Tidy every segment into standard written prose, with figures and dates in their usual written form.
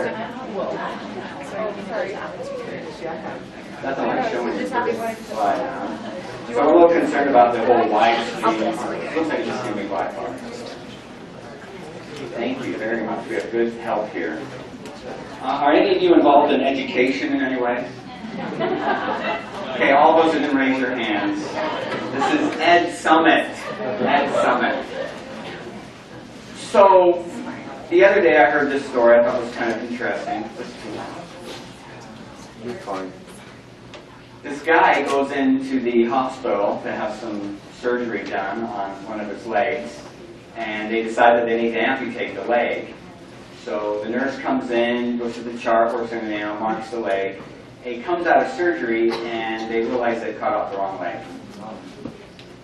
here. That's all I'm showing you. So we're a little concerned about the whole widescreen. It looks like it's just going to be Wi-Fi. Thank you very much. We have good help here. Are any of you involved in education in any way? Okay, all those who didn't raise your hands. This is Ed Summit. Ed Summit. So, the other day I heard this story I thought was kind of interesting. This guy goes into the hospital to have some surgery done on one of his legs, and they decide that they need to amputate the leg. So the nurse comes in, goes to the chart, works in the nail, marks the leg. He comes out of surgery, and they realize they cut off the wrong leg.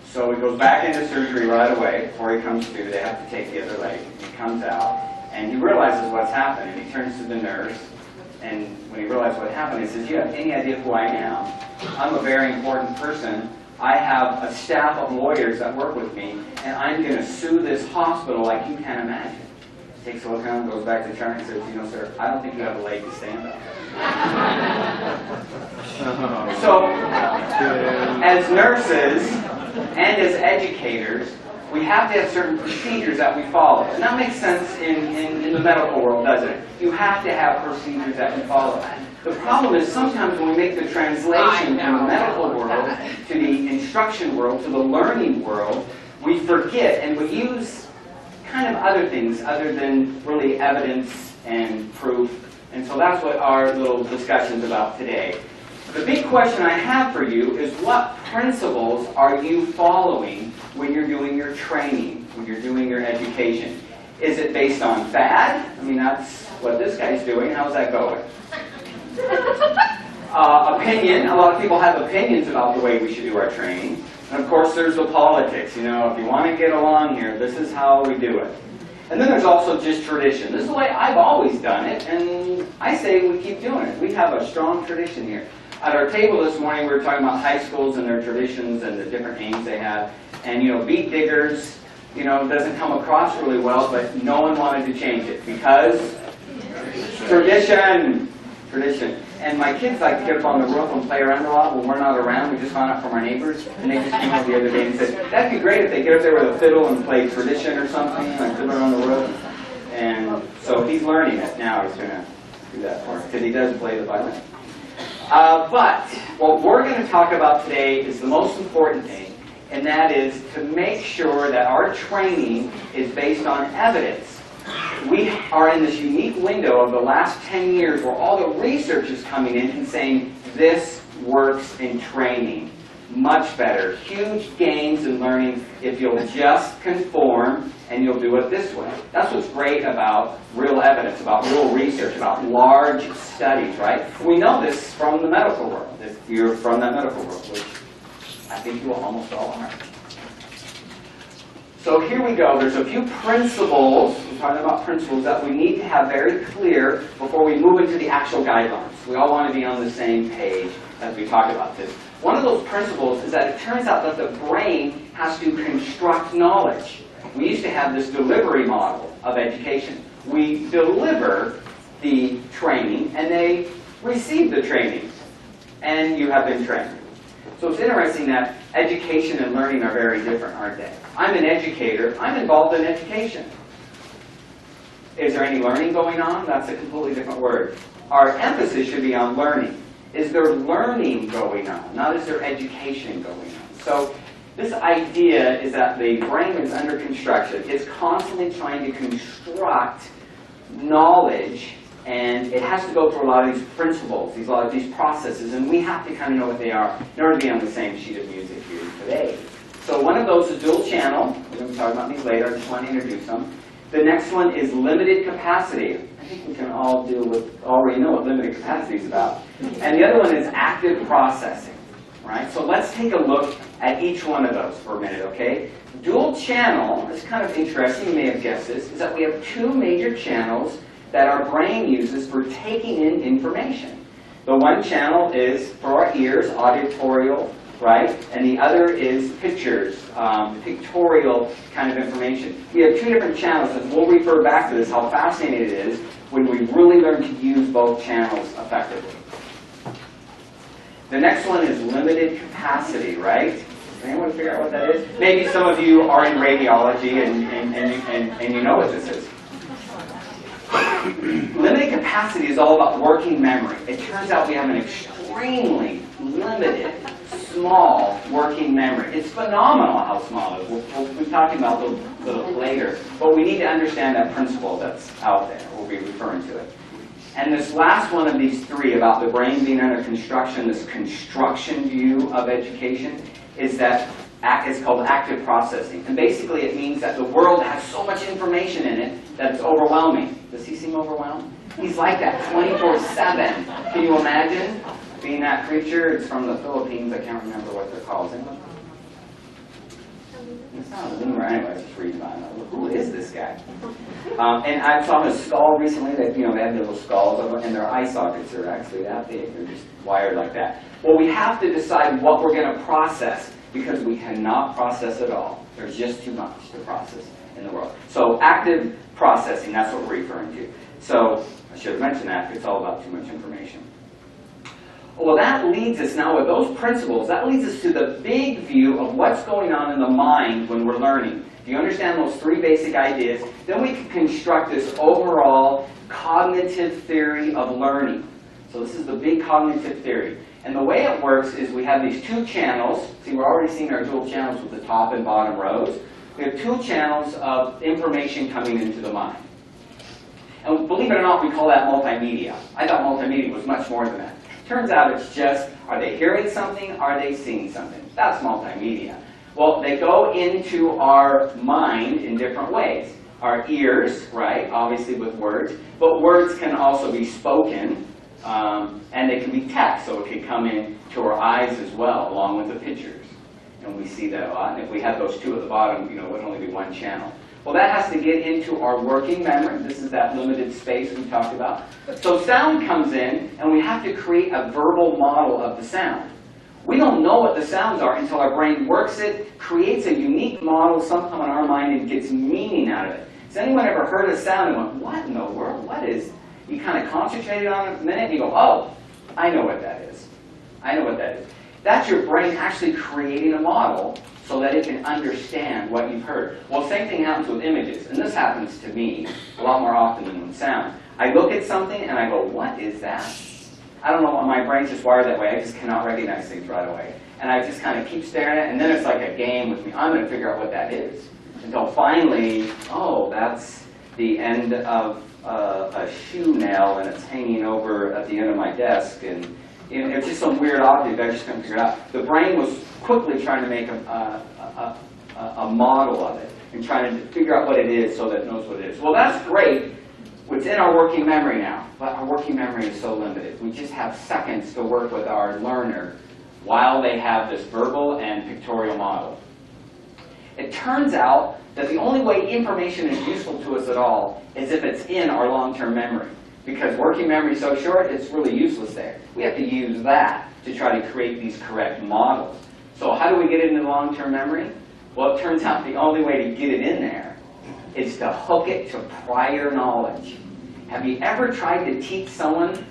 So he goes back into surgery right away. Before he comes to, they have to take the other leg. He comes out, and he realizes what's happened, and he turns to the nurse, and when he realizes what happened, he says, "Do you have any idea who I am? I'm a very important person. I have a staff of lawyers that work with me, and I'm going to sue this hospital like you can't imagine." Takes a look around, goes back to the chart and says, "You know, sir, I don't think you have a leg to stand up." So, as nurses and as educators, we have to have certain procedures that we follow. And that makes sense in the medical world, doesn't it? You have to have procedures that you follow. The problem is sometimes when we make the translation from the medical world to the instruction world, to the learning world, we forget and we use kind of other things other than really evidence and proof. And so that's what our little discussion's about today. The big question I have for you is, what principles are you following when you're doing your training, when you're doing your education? Is it based on fad? I mean, that's what this guy's doing. How's that going? Opinion. A lot of people have opinions about the way we should do our training. And of course, there's the politics. You know, if you want to get along here, this is how we do it. And then there's also just tradition. This is the way I've always done it, and I say we keep doing it. We have a strong tradition here. At our table this morning, we were talking about high schools and their traditions and the different aims they have. And, you know, beat diggers, you know, doesn't come across really well, but no one wanted to change it because tradition. Tradition. And my kids like to get up on the roof and play around a lot when we're not around. We just found out from our neighbors, and they just came over the other day and said, "That'd be great if they get up there with a fiddle and play tradition or something, like fiddle on the roof." And so he's learning it now. He's going to do that for us, because he does play the violin. But what we're going to talk about today is the most important thing, and that is to make sure that our training is based on evidence. We are in this unique window of the last 10 years where all the research is coming in and saying this works in training much better. Huge gains in learning if you'll just conform and you'll do it this way. That's what's great about real evidence, about real research, about large studies, right? We know this from the medical world, if you're from that medical world, which I think you almost all are. So here we go. There's a few principles, we're talking about principles, that we need to have very clear before we move into the actual guidelines. We all want to be on the same page as we talk about this. One of those principles is that it turns out that the brain has to construct knowledge. We used to have this delivery model of education. We deliver the training, and they receive the training, and you have been trained. So it's interesting that education and learning are very different, aren't they? I'm an educator. I'm involved in education. Is there any learning going on? That's a completely different word. Our emphasis should be on learning. Is there learning going on? Not is there education going on? So this idea is that the brain is under construction. It's constantly trying to construct knowledge, and it has to go through a lot of these principles, a lot of these processes, and we have to kind of know what they are in order to be on the same sheet of music here today. So one of those is dual channel. We're going to be talking about these later. I just want to introduce them. The next one is limited capacity. I think we can all already know what limited capacity is about. And the other one is active processing. Right? So let's take a look at each one of those for a minute, okay? Dual channel, it's kind of interesting, you may have guessed this, is that we have two major channels that our brain uses for taking in information. The one channel is for our ears, auditorial, right? And the other is pictures, pictorial kind of information. We have two different channels, and we'll refer back to this, how fascinating it is when we really learn to use both channels effectively. The next one is limited capacity, right? Anyone figure out what that is? Maybe some of you are in radiology and you know what this is. Limited capacity is all about working memory. It turns out we have an extremely limited, small working memory. It's phenomenal how small it is. We'll be talking about those later. But we need to understand that principle that's out there. We'll be referring to it. And this last one of these three about the brain being under construction, this construction view of education, is that it's called active processing. And basically it means that the world has so much information in it that it's overwhelming. Does he seem overwhelmed? He's like that 24/7. Can you imagine being that creature? It's from the Philippines. I can't remember what they're called. It's not a lemur anyway, it's just reading about it. Who is this guy? And I saw his skull recently. That they have their little skulls, and their eye sockets are actually that big. They're just wired like that. Well, we have to decide what we're going to process because we cannot process it all. There's just too much to process in the world. So active processing, that's what we're referring to. So I should have mentioned that. It's all about too much information. Well, that leads us now with those principles, that leads us to the big view of what's going on in the mind when we're learning. If you understand those three basic ideas, then we can construct this overall cognitive theory of learning. So this is the big cognitive theory. And the way it works is we have these two channels. See, we're already seeing our dual channels with the top and bottom rows. We have two channels of information coming into the mind. And believe it or not, we call that multimedia. I thought multimedia was much more than that. Turns out it's just, are they hearing something? Are they seeing something? That's multimedia. Well, they go into our mind in different ways. Our ears, right, obviously with words, but words can also be spoken, and they can be text, so it can come in to our eyes as well, along with the pictures. And we see that a lot. And if we had those two at the bottom, it would only be one channel. Well, that has to get into our working memory. This is that limited space we talked about. So sound comes in, and we have to create a verbal model of the sound. We don't know what the sounds are until our brain works it, creates a unique model somehow in our mind, and gets meaning out of it. Has anyone ever heard a sound and went, what in the world? What is? You kind of concentrated on it a minute, and you go, oh, I know what that is. I know what that is. That's your brain actually creating a model so that it can understand what you've heard. Well, same thing happens with images, and this happens to me a lot more often than with sound. I look at something and I go, what is that? I don't know, my brain's just wired that way. I just cannot recognize things right away. And I just kind of keep staring at it, and then it's like a game with me. I'm going to figure out what that is. Until finally, oh, that's the end of a shoe nail, and it's hanging over at the end of my desk. And it's just some weird object I just couldn't figure it out. The brain was quickly trying to make a model of it and trying to figure out what it is so that it knows what it is. Well, that's great. It's in our working memory now, but our working memory is so limited. We just have seconds to work with our learner while they have this verbal and pictorial model. It turns out that the only way information is useful to us at all is if it's in our long-term memory. Because working memory is so short, it's really useless there. We have to use that to try to create these correct models. So how do we get it into long-term memory? Well, it turns out the only way to get it in there is to hook it to prior knowledge. Have you ever tried to teach someone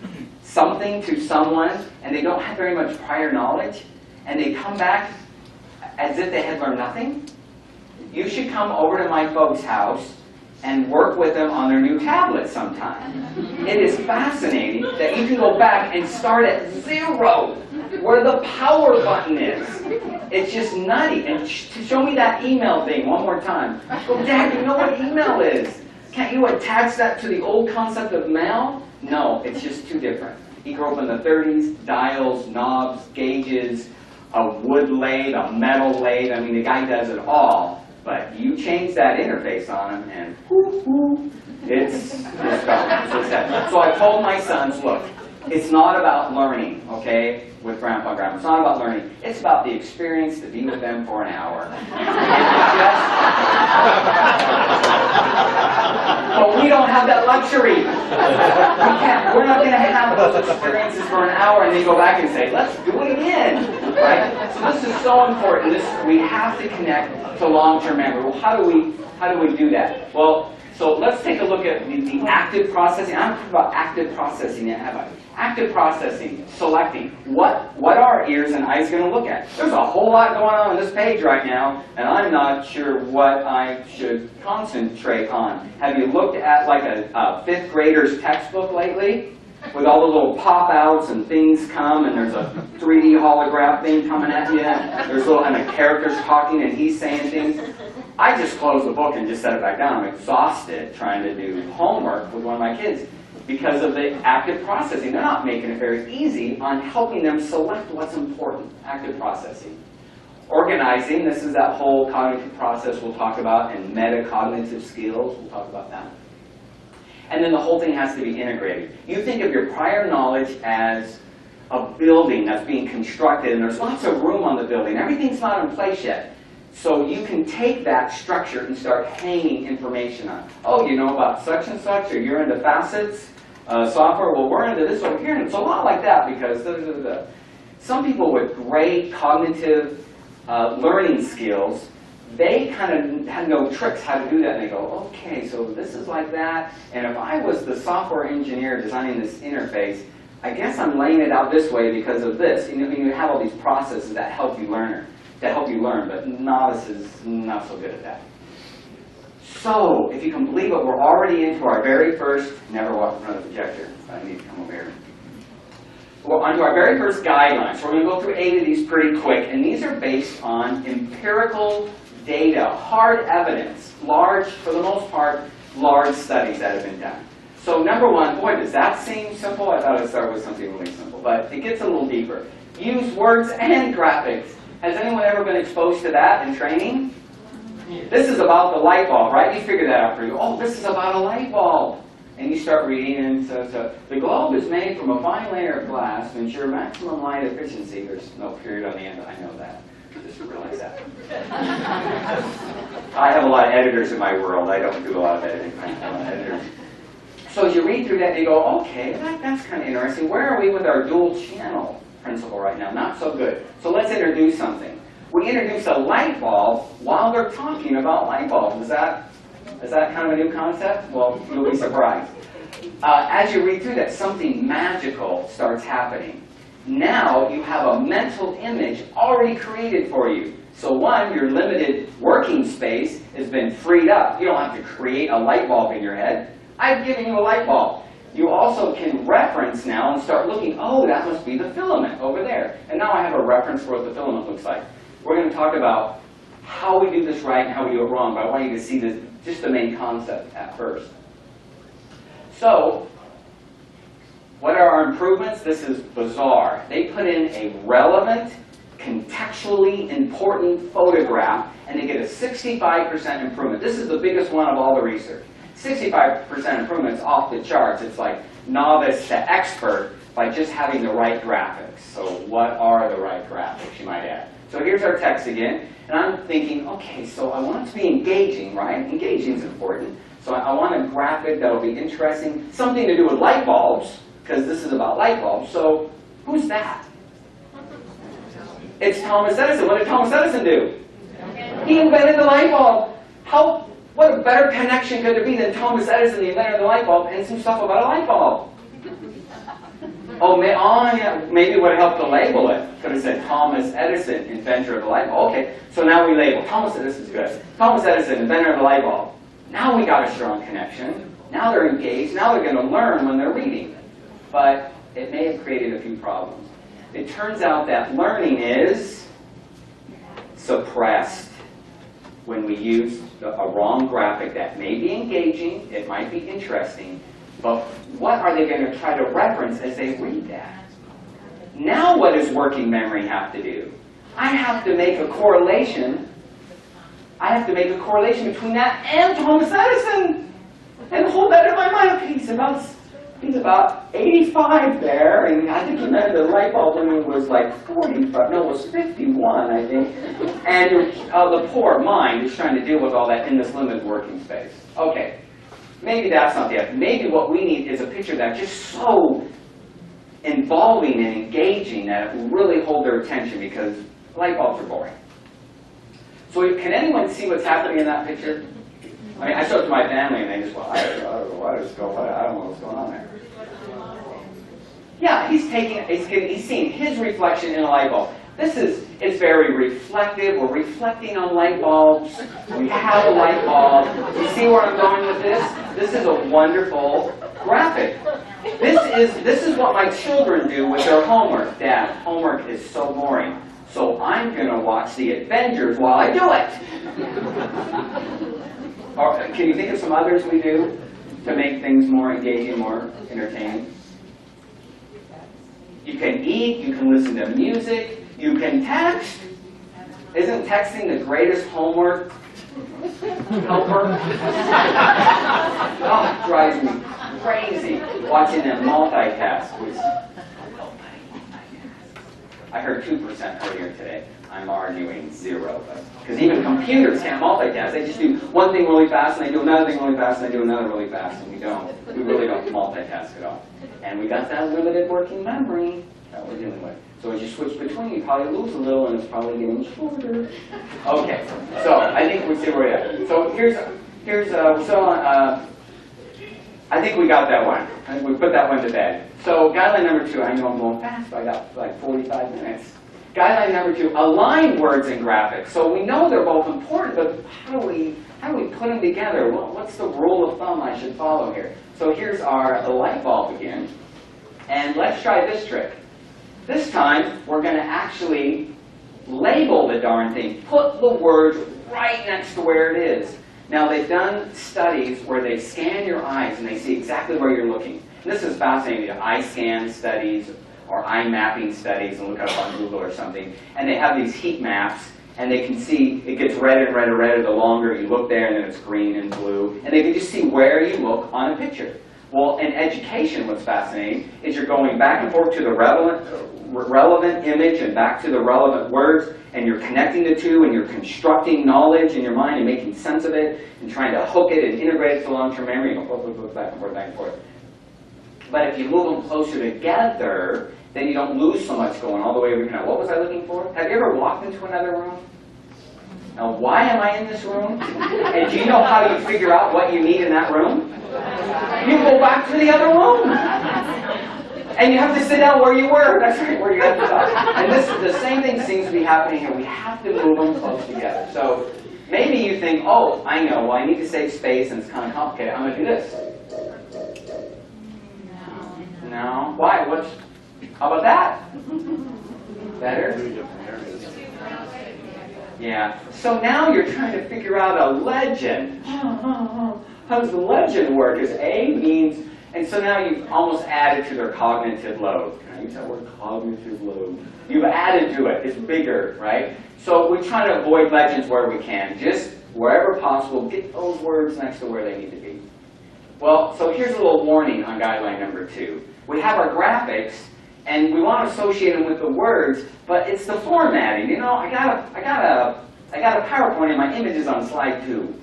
something to someone and they don't have very much prior knowledge and they come back as if they had learned nothing? You should come over to my folks' house and work with them on their new tablet sometime. It is fascinating that you can go back and start at 0, where the power button is. It's just nutty. And show me that email thing one more time. Go, Dad, you know what email is? Can't you attach that to the old concept of mail? No, it's just too different. He grew up in the 30s, dials, knobs, gauges, a wood lathe, a metal lathe. I mean, the guy does it all. But you change that interface on him, and it's gone. So I told my sons, look, it's not about learning, okay, with Grandpa and Grandma. It's not about learning. It's about the experience to be with them for an hour. But we don't have that luxury. We can't. We're not going to have those experiences for an hour and then go back and say, let's do it again. Right? So this is so important. We have to connect to long-term memory. Well, how do we do that? Well, So let's take a look at the active processing. I'm talking about active processing yet, have I? Active processing, selecting. What are our ears and eyes going to look at? There's a whole lot going on this page right now, and I'm not sure what I should concentrate on. Have you looked at like a fifth grader's textbook lately? With all the little pop-outs and things come, and there's a 3D holograph thing coming at you. There's little and the characters talking, and he's saying things. I just closed the book and just set it back down. I'm exhausted trying to do homework with one of my kids because of the active processing. They're not making it very easy on helping them select what's important. Active processing. Organizing, this is that whole cognitive process we'll talk about, and metacognitive skills, we'll talk about that. And then the whole thing has to be integrated. You think of your prior knowledge as a building that's being constructed, and there's lots of room on the building. Everything's not in place yet. So you can take that structure and start hanging information on. Oh, you know about such and such, or you're into facets software. Well, we're into this over here. And it's a lot like that because some people with great cognitive learning skills, they kind of know tricks how to do that. And they go, okay, so this is like that. And if I was the software engineer designing this interface, I guess I'm laying it out this way because of this. And you have all these processes that help you learn, but novices not so good at that. So, if you can believe it, we're already into our very first, never walk in front of the projector. I need to come over here. We're onto our very first guidelines. So we're going to go through 8 of these pretty quick, and these are based on empirical data, hard evidence, large, for the most part, large studies that have been done. So number 1, boy, does that seem simple? I thought I'd start with something really simple, but it gets a little deeper. Use words and graphics. Has anyone ever been exposed to that in training? This is about the light bulb, right? You figure that out for you. Oh, this is about a light bulb. And you start reading, and so the globe is made from a fine layer of glass to ensure maximum light efficiency. There's no period on the end, I know that. Just realize that. I have a lot of editors in my world. I don't do a lot of editing. I have a lot of editors. So as you read through that, you go, okay, that's kind of interesting. Where are we with our dual channel principle right now? Not so good. So let's introduce something. We introduce a light bulb while they're talking about light bulbs. Is that kind of a new concept? Well, you'll be surprised. As you read through that, something magical starts happening. Now you have a mental image already created for you. So 1, your limited working space has been freed up. You don't have to create a light bulb in your head. I've given you a light bulb. You also can reference now and start looking, oh, that must be the filament over there. And now I have a reference for what the filament looks like. We're going to talk about how we do this right and how we do it wrong, but I want you to see this, just the main concept at first. So, what are our improvements? This is bizarre. They put in a relevant, contextually important photograph, and they get a 65% improvement. This is the biggest one of all the research. 65% improvement is off the charts. It's like novice to expert by just having the right graphics. So what are the right graphics, you might add? So here's our text again, and I'm thinking, okay, so I want it to be engaging, right? Engaging is important. So I want a graphic that'll be interesting, something to do with light bulbs, because this is about light bulbs. So who's that? It's Thomas Edison. What did Thomas Edison do? He invented the light bulb. What a better connection could there be than Thomas Edison, the inventor of the light bulb, and some stuff about a light bulb? Oh, yeah, maybe it would have helped to label it. Could have said Thomas Edison, inventor of the light bulb. Okay, so now we label. Thomas Edison's good. Thomas Edison, inventor of the light bulb. Now we got a strong connection. Now they're engaged. Now they're going to learn when they're reading. But it may have created a few problems. It turns out that learning is suppressed when we use a wrong graphic that may be engaging, it might be interesting, but what are they going to try to reference as they read that? Now what does working memory have to do? I have to make a correlation. I have to make a correlation between that and Thomas Edison and hold that in my mind. Okay, he's about 85 there, and I think he meant the light bulb when he was like 45, no, it was 51, I think. And the poor mind is trying to deal with all that in this limited working space. Okay, maybe that's not the answer. Maybe what we need is a picture that's just so involving and engaging that it will really hold their attention, because light bulbs are boring. So can anyone see what's happening in that picture? I mean, I show it to my family and they just go, I don't know what's going on there. Yeah, he's seeing his reflection in a light bulb. It's very reflective. We're reflecting on light bulbs. We have a light bulb. You see where I'm going with this? This is a wonderful graphic. This is what my children do with their homework. Dad, homework is so boring. So I'm going to watch the Avengers while I do it. Or can you think of some others we do to make things more engaging, more entertaining? You can eat, you can listen to music, you can text. Isn't texting the greatest homework helper? Oh, it drives me crazy watching them multitask. I heard 2% earlier today. I'm arguing 0. Because even computers can't multitask. They just do one thing really fast, and they do another thing really fast, and they do another really fast, and we really don't multitask at all. And we got that limited working memory that we're dealing with. So as you switch between, you probably lose a little, and it's probably getting shorter. Okay, so I think we see where we're at. So I think we got that one. I think we put that one to bed. So guideline number 2, I know I'm going fast, but I got like 45 minutes. Guideline number 2, align words and graphics. So we know they're both important, but how do we put them together? Well, what's the rule of thumb I should follow here? So here's the light bulb again. And let's try this trick. This time, we're going to actually label the darn thing. Put the words right next to where it is. Now, they've done studies where they scan your eyes and they see exactly where you're looking. And this is fascinating. Eye scan studies or eye mapping studies, and look it up on Google or something. And they have these heat maps, and they can see it gets redder and redder and redder the longer you look there, and then it's green and blue. And they can just see where you look on a picture. Well, in education, what's fascinating is you're going back and forth to the relevant image and back to the relevant words, and you're connecting the two, and you're constructing knowledge in your mind and making sense of it, and trying to hook it and integrate it to long-term memory, and go back and forth, back and forth. But if you move them closer together, then you don't lose so much going all the way over here. Now, what was I looking for? Have you ever walked into another room? Now, why am I in this room? And do you know how you figure out what you need in that room? You go back to the other room. And you have to sit down where you were. That's right, where you have to stop. And the same thing seems to be happening here. We have to move them close together. So maybe you think, oh, I know. Well, I need to save space, and it's kind of complicated. I'm going to do this. No. Why? How about that? Better? Yeah. So now you're trying to figure out a legend. How does the legend work? Is A means, and so now you've almost added to their cognitive load. Can I use that word, cognitive load? You've added to it. It's bigger, right? So we're trying to avoid legends where we can. Just wherever possible, get those words next to where they need to be. Well, so here's a little warning on guideline number 2. We have our graphics, and we want to associate them with the words, but it's the formatting. You know, I got a PowerPoint and my image is on slide 2.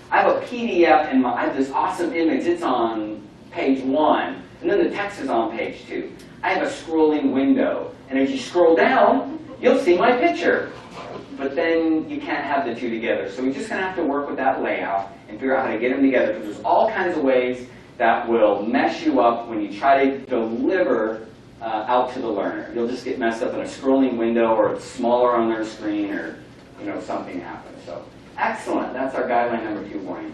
I have a PDF and I have this awesome image. It's on page 1, and then the text is on page 2. I have a scrolling window, and as you scroll down, you'll see my picture. But then you can't have the two together. So we're just going to have to work with that layout and figure out how to get them together, because there's all kinds of ways that will mess you up when you try to deliver out to the learner. You'll just get messed up in a scrolling window, or it's smaller on their screen, or something happens. So excellent. That's our guideline number 2 warning.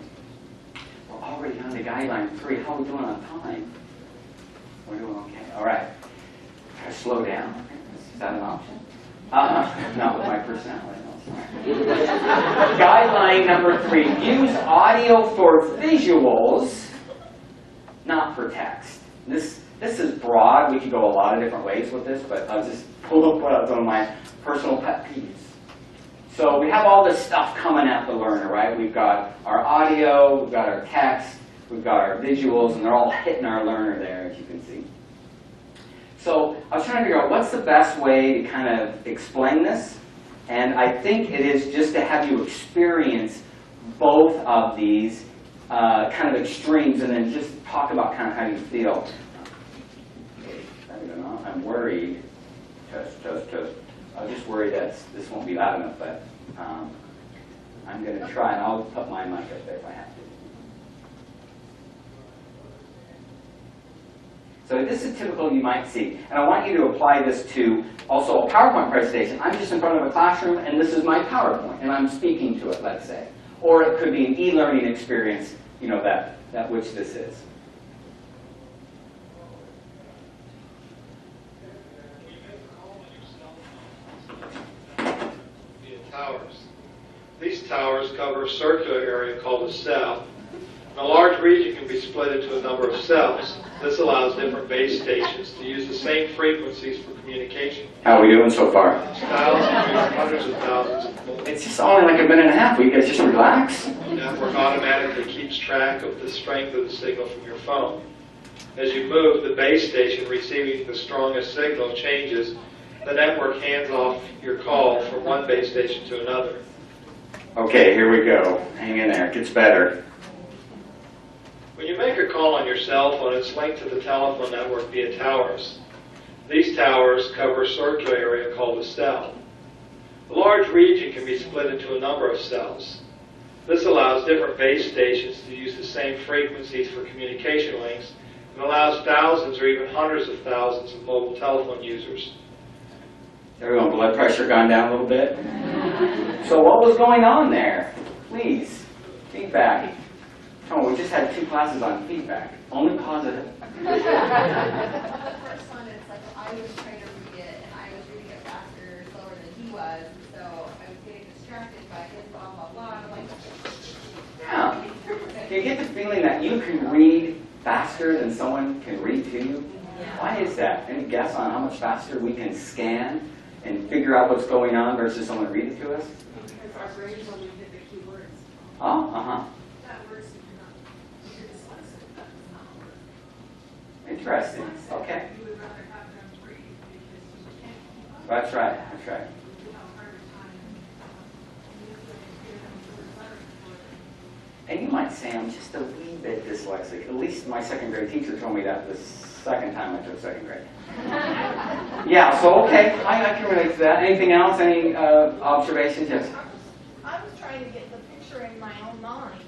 We're already on to guideline 3. How are we doing on time? We're doing okay. All right. Try to slow down. Is that an option? Not with my personality. Guideline number 3. Use audio for visuals, not for text. This is broad. We could go a lot of different ways with this, but I'll just put out some of my personal pet peeves. So we have all this stuff coming at the learner, right? We've got our audio, we've got our text, we've got our visuals, and they're all hitting our learner there, as you can see. So I was trying to figure out what's the best way to kind of explain this, and I think it is just to have you experience both of these kind of extremes, and then just talk about kind of how you feel. I don't know, I'm worried. Test. I'm just worried that this won't be loud enough, but I'm going to try, and I'll put my mic up there if I have to. So this is typical you might see. And I want you to apply this to also a PowerPoint presentation. I'm just in front of a classroom, and this is my PowerPoint, and I'm speaking to it, let's say. Or it could be an e-learning experience, you know, that which this is. Towers. These towers cover a circular area called a cell. And a large region can be split into a number of cells. This allows different base stations to use the same frequencies for communication. How are we doing so far? Thousands, hundreds of thousands of volts. It's just only like a minute and a half. Will you guys just relax? The network automatically keeps track of the strength of the signal from your phone. As you move, the base station receiving the strongest signal changes. The network hands off your call from one base station to another. Okay, here we go. Hang in there. It gets better. When you make a call on your cell phone, it's linked to the telephone network via towers. These towers cover a circular area called a cell. A large region can be split into a number of cells. This allows different base stations to use the same frequencies for communication links and allows thousands or even hundreds of thousands of mobile telephone users. Everyone, blood pressure gone down a little bit? So what was going on there? Please, feedback. Oh, we just had 2 classes on feedback. Only positive. The first one is like I was trying to read it, and I was reading it faster, slower than he was, so I was getting distracted by his blah, blah, blah. I'm like, Yeah. Do you get the feeling that you can read faster than someone can read to you? Why is that? Any guess on how much faster we can scan and figure out what's going on versus someone read it to us? Because our brains only hit the key words. Oh, uh-huh. That works if you're dyslexic, that does not work. Interesting. Okay. You would rather have them read because you can't keep up. That's right. That's right. You have a harder time manipulating them to the letters for them. And you might say I'm just a wee bit dyslexic. At least my second grade teacher told me that the second time I took second grade. Yeah, so okay, I can relate to that. Anything else? Any observations? Yes? I was trying to get the picture in my own mind.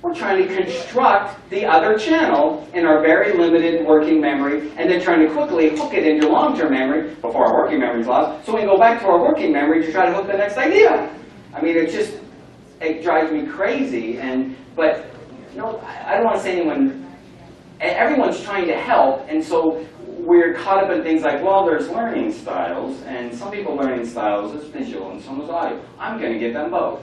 We're trying to construct the other channel in our very limited working memory and then trying to quickly hook it into long-term memory before our working memory's lost, so we can go back to our working memory to try to hook the next idea. I mean, it drives me crazy, but no, I don't want to say everyone's trying to help, and so we're caught up in things like, well, there's learning styles, and some people learning styles is visual and some is audio. I'm going to give them both.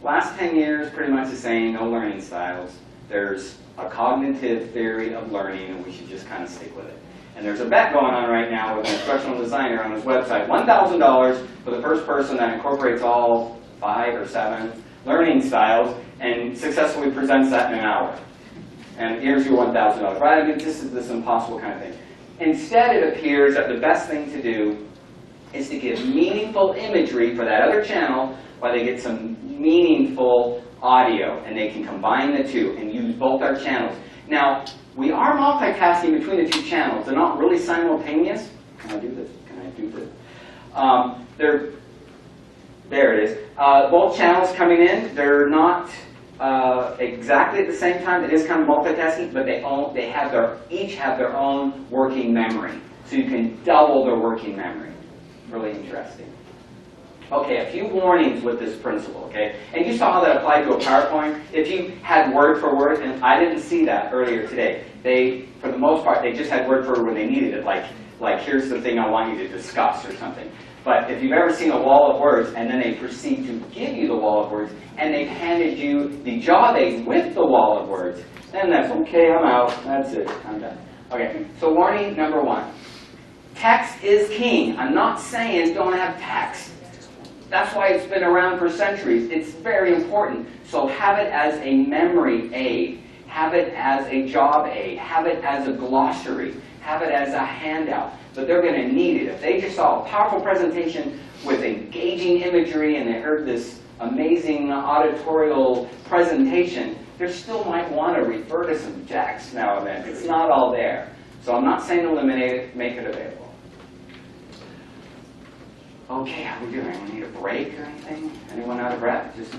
Last 10 years, pretty much the same, no learning styles. There's a cognitive theory of learning, and we should just kind of stick with it. And there's a bet going on right now with an instructional designer on his website, $1,000 for the first person that incorporates all 5 or 7 learning styles and successfully presents that in an hour. And here's your $1,000. Right? I mean, this is this impossible kind of thing. Instead, it appears that the best thing to do is to give meaningful imagery for that other channel while they get some meaningful audio, and they can combine the two and use both our channels. Now, we are multitasking between the 2 channels. They're not really simultaneous. Can I do this? Can I do this? There it is. Both channels coming in, they're not exactly at the same time. It is kind of multitasking, but each have their own working memory. So you can double their working memory. Really interesting. Okay, a few warnings with this principle, okay? And you saw how that applied to a PowerPoint. If you had word for word, and I didn't see that earlier today. For the most part, they just had word for word when they needed it, like here's the thing I want you to discuss or something. But if you've ever seen a wall of words, and then they proceed to give you the wall of words, and they've handed you the job aid with the wall of words, then that's okay, I'm out, that's it, I'm done. Okay, so warning number 1. Text is king. I'm not saying don't have text. That's why it's been around for centuries. It's very important. So have it as a memory aid. Have it as a job aid. Have it as a glossary. Have it as a handout. But they're going to need it. If they just saw a powerful presentation with engaging imagery and they heard this amazing auditorial presentation, they still might want to refer to some text now and then. It's not all there. So I'm not saying eliminate it, make it available. Okay, how are we doing? We need a break or anything? Anyone out of breath? Just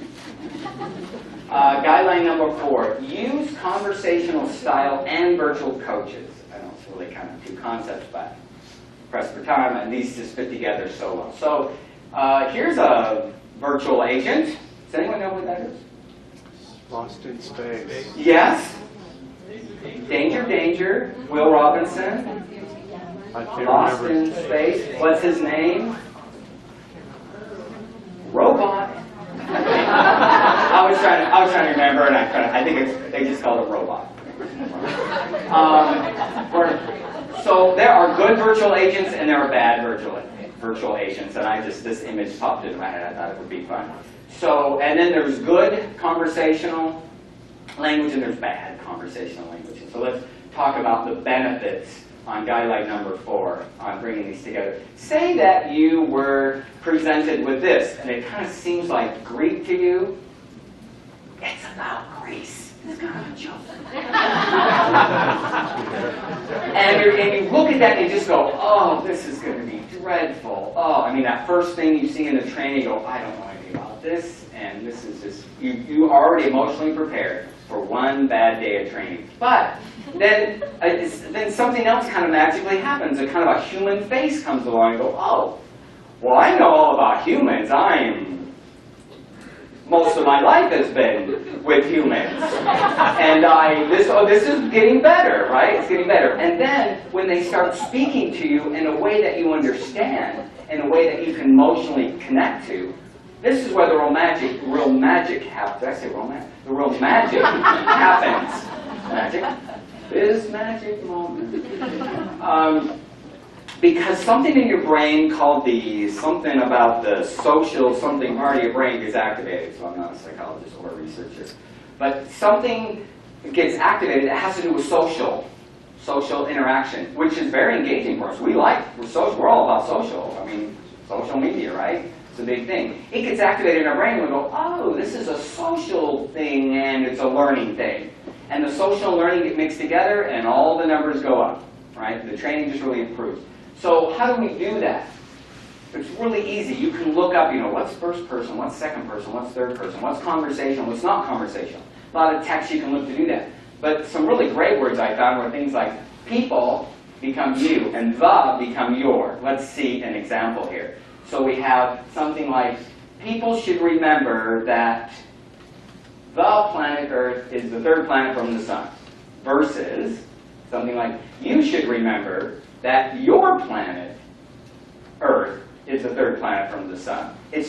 guideline number 4, use conversational style and virtual coaches. I know it's really kind of two concepts, but pressed for time, and these just fit together so well. So here's a virtual agent. Does anyone know what that is? Lost in space. Yes? Danger, danger. Will Robinson. I can't Lost remember. in space. What's his name? Robot. I was trying to remember, and I think they just called it robot. So there are good virtual agents and there are bad virtual agents, and this image popped into my head. I thought it would be fun. So, and then there's good conversational language and there's bad conversational language. So let's talk about the benefits on guideline number 4 on bringing these together. Say that you were presented with this, and it kind of seems like Greek to you. It's about Greece. It's kind of a joke. and you look at that and you just go, oh, this is going to be dreadful. Oh, I mean, that first thing you see in the training, you go, I don't know anything about this, and this is just, you are already emotionally prepared for one bad day of training. But then something else kind of magically happens. A kind of a human face comes along and go, oh, well, I know all about humans. Most of my life has been with humans. And this is getting better, right? It's getting better. And then when they start speaking to you in a way that you understand, in a way that you can emotionally connect to, this is where the real magic happens. Did I say romance? The real magic happens. Magic. This magic moment. Because something in your brain called something about the social something part of your brain gets activated. So I'm not a psychologist or a researcher. But something gets activated that has to do with social interaction, which is very engaging for us. We're all about social. I mean, social media, right? It's a big thing. It gets activated in our brain and we go, oh, this is a social thing and it's a learning thing. And the social and learning get mixed together and all the numbers go up, right? The training just really improves. So how do we do that? It's really easy. You can look up, what's first person, what's second person, what's third person, what's conversational, what's not conversational. A lot of text you can look to do that. But some really great words I found were things like people become you and the become your. Let's see an example here. So we have something like, people should remember that the planet Earth is the third planet from the sun, versus something like, you should remember that your planet, Earth, is the third planet from the sun. It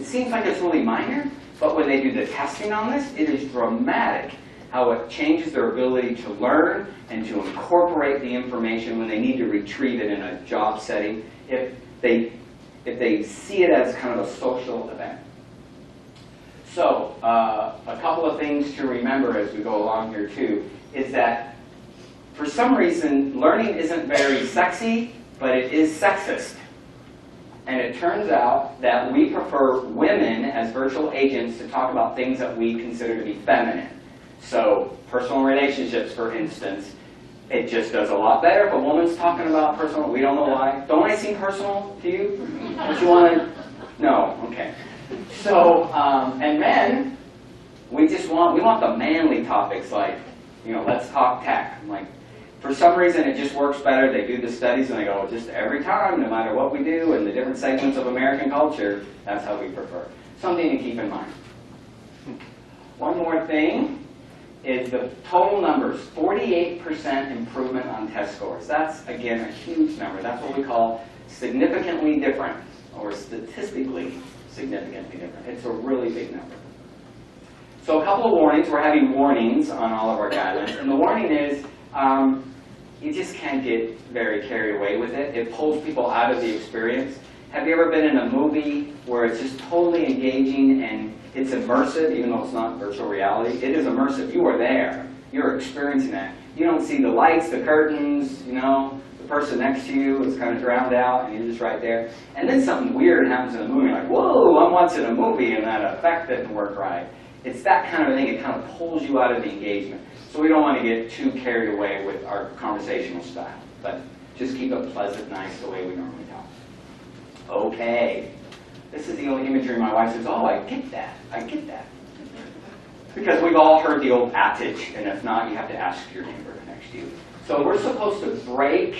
seems like it's really minor, but when they do the testing on this, it is dramatic how it changes their ability to learn and to incorporate the information when they need to retrieve it in a job setting, if they see it as kind of a social event. So, a couple of things to remember as we go along here too, is that for some reason, learning isn't very sexy, but it is sexist. And it turns out that we prefer women as virtual agents to talk about things that we consider to be feminine. So, personal relationships, for instance, it just does a lot better if a woman's talking about personal. We don't know why. Don't I seem personal to you? Don't you want to? No. Okay. So, and men, we want the manly topics like, let's talk tech. Like, for some reason, it just works better. They do the studies and they go, just every time, no matter what we do in the different segments of American culture, that's how we prefer. Something to keep in mind. One more thing is the total numbers, 48% improvement on test scores. That's, again, a huge number. That's what we call significantly different, or statistically significantly different. It's a really big number. So a couple of warnings. We're having warnings on all of our guidelines. And the warning is, you just can't get very carried away with it. It pulls people out of the experience. Have you ever been in a movie where it's just totally engaging and it's immersive, even though it's not virtual reality? It is immersive. You are there. You're experiencing that. You don't see the lights, the curtains, the person next to you is kind of drowned out and you're just right there. And then something weird happens in the movie. You're like, whoa, I'm watching a movie and that effect didn't work right. It's that kind of thing. It kind of pulls you out of the engagement. So we don't want to get too carried away with our conversational style. But just keep it pleasant, nice, the way we normally talk. Okay. This is the only imagery my wife says, oh, I get that. I get that. Because we've all heard the old adage, and if not, you have to ask your neighbor next to you. So we're supposed to break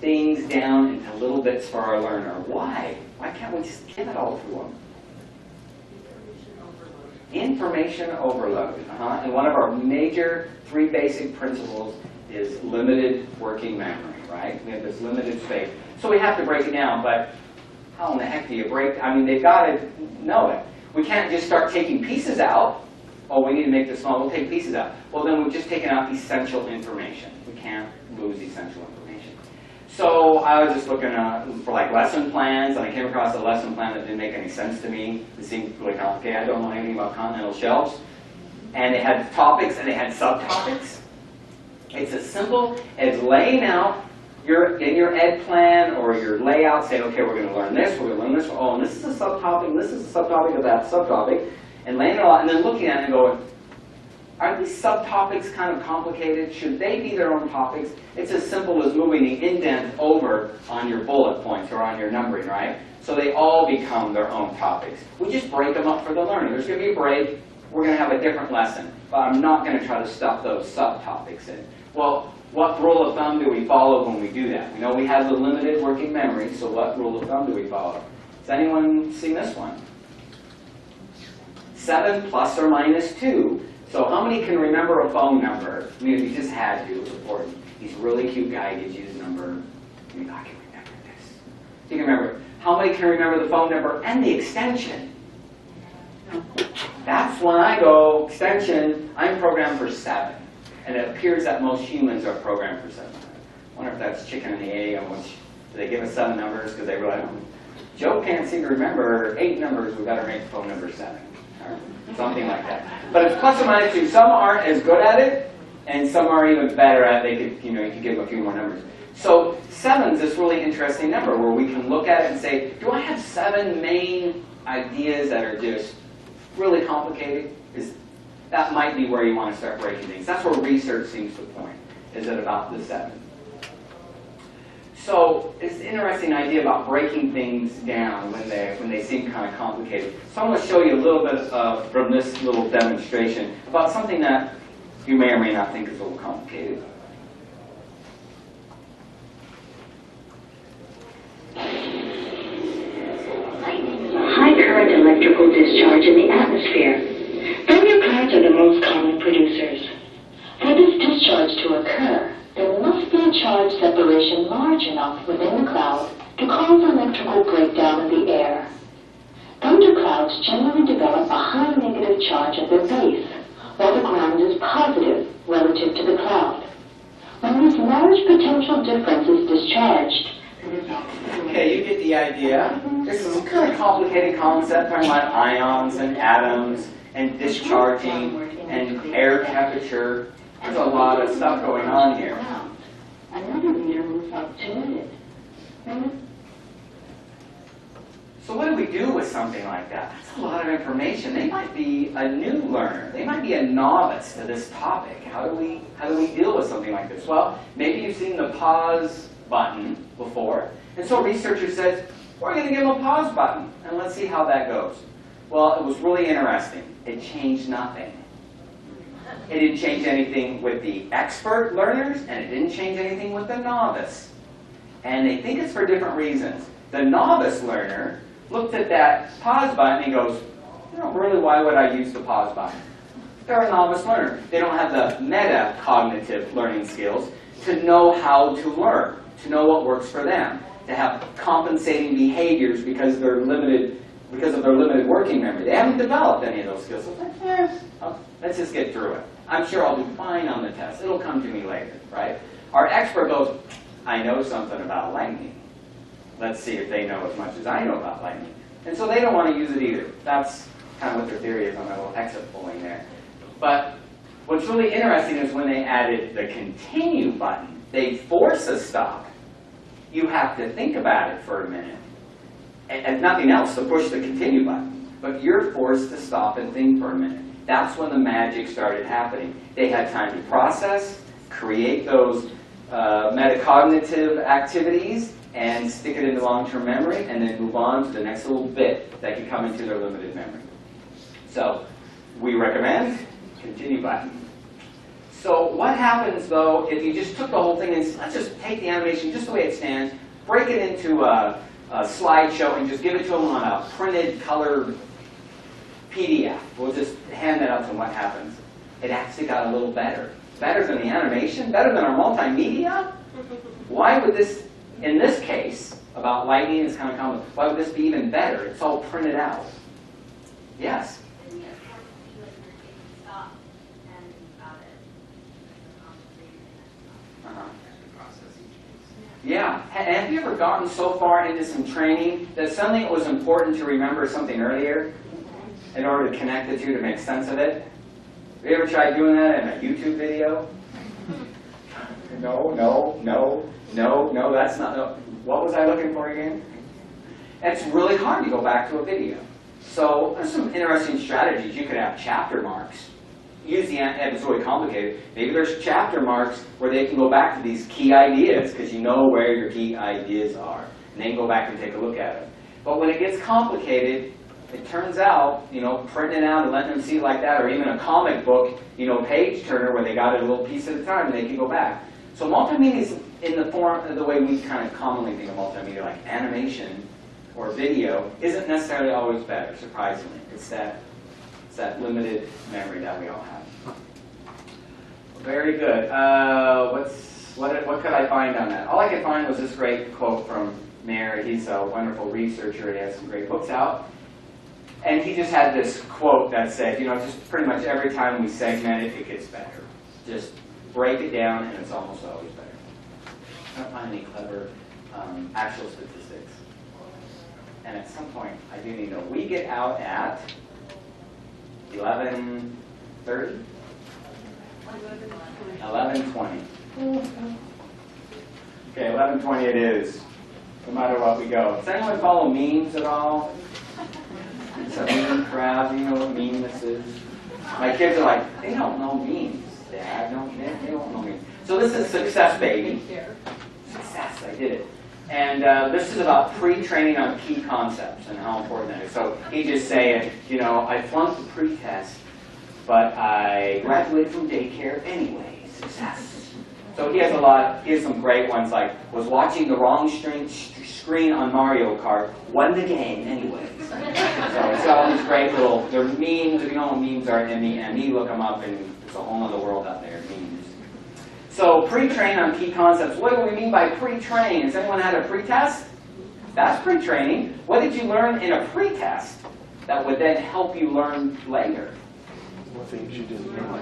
things down into little bits for our learner. Why? Why can't we just give it all to them? Information overload. And one of our major 3 basic principles is limited working memory, right? We have this limited space. So we have to break it down, but how in the heck do you break? I mean, they've got to know it. We can't just start taking pieces out. Oh, we need to make this small. We'll take pieces out. Well, then we've just taken out essential information. We can't lose essential information. So I was just looking for like lesson plans, and I came across a lesson plan that didn't make any sense to me. It seemed really complicated. I don't know anything about continental shelves. And they had topics and they had subtopics. It's as simple as laying out in your ed plan or your layout, saying, okay, we're going to learn this, we're going to learn this. Oh, and this is a subtopic, and this is a subtopic of that subtopic. And laying it all out, and then looking at it and going, are these subtopics kind of complicated? Should they be their own topics? It's as simple as moving the indent over on your bullet points or on your numbering, right? So they all become their own topics. We just break them up for the learner. There's going to be a break. We're going to have a different lesson. But I'm not going to try to stuff those subtopics in. Well, what rule of thumb do we follow when we do that? We know we have the limited working memory, so what rule of thumb do we follow? Has anyone seen this one? 7 plus or minus 2. So how many can remember a phone number? I mean, if you just had to, it's important. He's a really cute guy, gives you his number. I mean, I can remember this. You can remember. How many can remember the phone number and the extension? That's when I go, extension, I'm programmed for 7. And it appears that most humans are programmed for 7. I wonder if that's chicken and the egg, on which do they give us 7 numbers because they realize, Joe can't seem to remember 8 numbers, we better make phone number 7. Or something like that. But it's plus or minus 2. Some aren't as good at it, and some are even better at it. They could, you could give them a few more numbers. So 7 is this really interesting number where we can look at it and say, do I have 7 main ideas that are just really complicated? That might be where you want to start breaking things. That's where research seems to point, is at about the 7. So it's an interesting idea about breaking things down when they seem kind of complicated. So I'm going to show you a little bit from this little demonstration about something that you may or may not think is a little complicated. High current electrical discharge in the atmosphere. Thunderclouds are the most common producers. For this discharge to occur, there must be a charge separation large enough within the cloud to cause electrical breakdown in the air. Thunderclouds generally develop a high negative charge at their base, while the ground is positive relative to the cloud. When this large potential difference is discharged, okay, you get the idea. This is a kind of complicated concept, talking about ions and atoms and discharging and air temperature. There's a lot of stuff going on here. Another reader moves up to it. So what do we do with something like that? That's a lot of information. They might be a new learner. They might be a novice to this topic. How do we deal with something like this? Well, maybe you've seen the pause button before. And so researchers said, we're going to give them a pause button, and let's see how that goes. Well, it was really interesting. It changed nothing. It didn't change anything with the expert learners, and it didn't change anything with the novice. And they think it's for different reasons. The novice learner looked at that pause button and goes, really, why would I use the pause button? They're a novice learner. They don't have the metacognitive learning skills to know how to learn, to know what works for them, to have compensating behaviors because of their limited working memory. They haven't developed any of those skills. So let's just get through it. I'm sure I'll do fine on the test. It'll come to me later, right? Our expert goes, I know something about lightning. Let's see if they know as much as I know about lightning. And so they don't want to use it either. That's kind of what their theory is on that little exit polling there. But what's really interesting is when they added the continue button, they force a stop. You have to think about it for a minute. And nothing else to push the continue button. But you're forced to stop and think for a minute. That's when the magic started happening. They had time to process, create those metacognitive activities and stick it into long-term memory, and then move on to the next little bit that can come into their limited memory. So we recommend continue button. So what happens though if you just took the whole thing and let's just take the animation just the way it stands, break it into a slideshow and just give it to them on a printed colored PDF. We'll just hand that out to them. What happens? It actually got a little better. Better than the animation, better than our multimedia. Why would this, in this case, about lighting is kind of common, why would this be even better? It's all printed out. Yes? Isn't it hard to feel like you're taking stock and about it? Yeah. Have you ever gotten so far into some training that suddenly it was important to remember something earlier in order to connect the two to make sense of it? Have you ever tried doing that in a YouTube video? No, that's not, no. What was I looking for again? It's really hard to go back to a video. So there's some interesting strategies. You could have chapter marks. Use the, it's really complicated. Maybe there's chapter marks where they can go back to these key ideas because you know where your key ideas are. And then go back and take a look at it. But when it gets complicated, it turns out, printing it out and letting them see it like that, or even a comic book, page turner where they got it a little piece at a time and they can go back. So multimedia is in the form of the way we kind of commonly think of multimedia, like animation or video, isn't necessarily always better, surprisingly. It's that limited memory that we all have. Very good. What could I find on that? All I could find was this great quote from Mayer. He's a wonderful researcher. He has some great books out. And he just had this quote that said, just pretty much every time we segment it, it gets better. Just break it down, and it's almost always better. I don't find any clever actual statistics. And at some point, I do need to know. We get out at 11:30? 11:20. Okay, 11:20 it is, no matter what we go. Does anyone follow memes at all? It's a meme crowd. Do you know what meme this is? My kids are like, they don't know memes, Dad. They don't know memes. So this is Success Baby. Success, I did it. And this is about pre-training on key concepts and how important that is. So he just saying, I flunked the pre-test, but I graduated from daycare anyway. Success. So he has some great ones like, was watching the wrong screen on Mario Kart, won the game anyways. So it's got all these great they're memes. If you know what memes are, M-E-M-E, look them up, and there's a whole other world out there, memes. So pre-train on key concepts. What do we mean by pre-train? Has anyone had a pre-test? That's pre-training. What did you learn in a pre-test that would then help you learn later? Things you didn't know.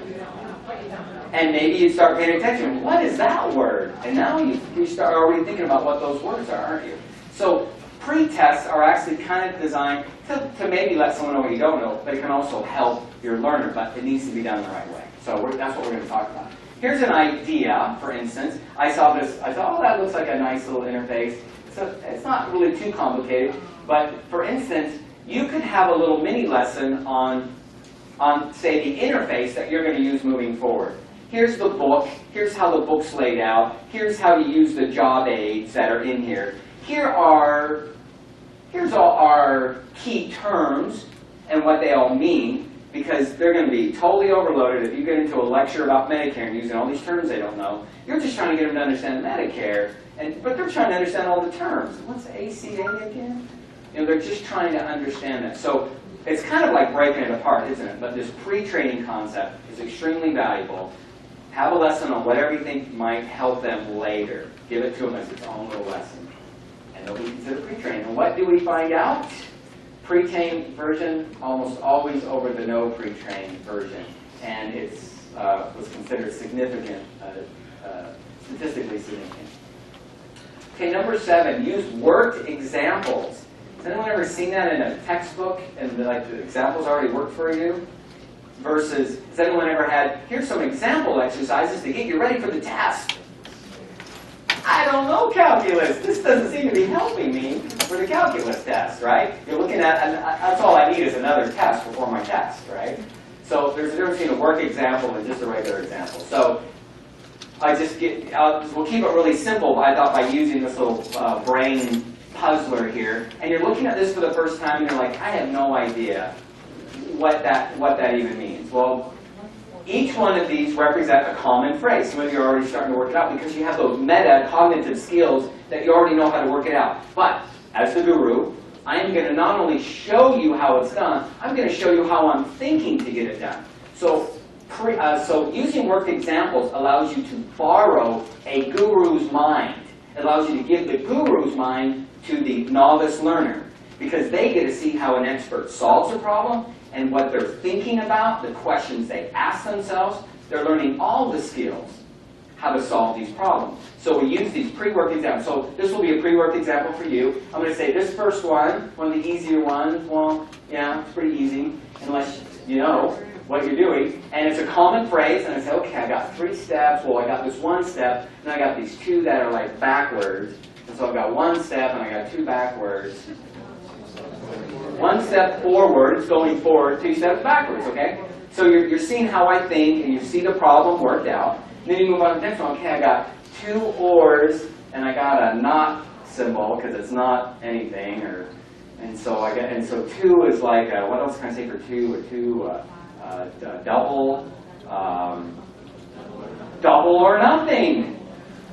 And maybe you start paying attention. What is that word? And now you start already thinking about what those words are, aren't you? So pre-tests are actually kind of designed to maybe let someone know what you don't know, but it can also help your learner, but it needs to be done the right way. So that's what we're going to talk about. Here's an idea, for instance. I saw this, I thought, oh, that looks like a nice little interface. So it's not really too complicated, but for instance, you could have a little mini lesson on say, the interface that you're going to use moving forward. Here's the book. Here's how the book's laid out. Here's how you use the job aids that are in here. Here's all our key terms and what they all mean, because they're going to be totally overloaded. If you get into a lecture about Medicare and using all these terms they don't know, you're just trying to get them to understand Medicare, but they're trying to understand all the terms. What's ACA again? They're just trying to understand that. So it's kind of like breaking it apart, isn't it? But this pre-training concept is extremely valuable. Have a lesson on whatever you think might help them later. Give it to them as its own little lesson. And they'll be considered pre-training. And what do we find out? Pre-trained version almost always over the no pre-trained version. And it was considered significant, statistically significant. Okay, number 7, use worked examples. Has anyone ever seen that in a textbook and the examples already work for you? Versus, has anyone ever had, here's some example exercises to get you ready for the test? I don't know calculus. This doesn't seem to be helping me for the calculus test, right? You're looking at, and that's all I need is another test before my test, right? So there's a difference between a work example and just a regular example. So we'll keep it really simple, but I thought by using this little brain puzzler here, and you're looking at this for the first time, and you're like, I have no idea what that even means. Well, each one of these represent a common phrase. Some of you are already starting to work it out because you have those meta-cognitive skills that you already know how to work it out. But, as the guru, I am going to not only show you how it's done, I'm going to show you how I'm thinking to get it done. So using worked examples allows you to borrow a guru's mind. It allows you to give the guru's mind to the novice learner, because they get to see how an expert solves a problem and what they're thinking about, the questions they ask themselves. They're learning all the skills, how to solve these problems. So we use these pre-worked examples. So this will be a pre-worked example for you. I'm going to say this first one of the easier ones, well, yeah, it's pretty easy, unless you know what you're doing. And it's a common phrase, and I say, okay, I got 3 steps. Well, I got this 1 step, and I got these 2 that are like backwards. And so I've got 1 step, and I got 2 backwards. 1 step forwards, going forward, 2 steps backwards, okay? So you're seeing how I think, and you see the problem worked out. And then you move on to the next one. Okay, I got 2 ors, and I got a not symbol, because it's not anything. And so 2 is like, what else can I say for 2? Double, double or nothing.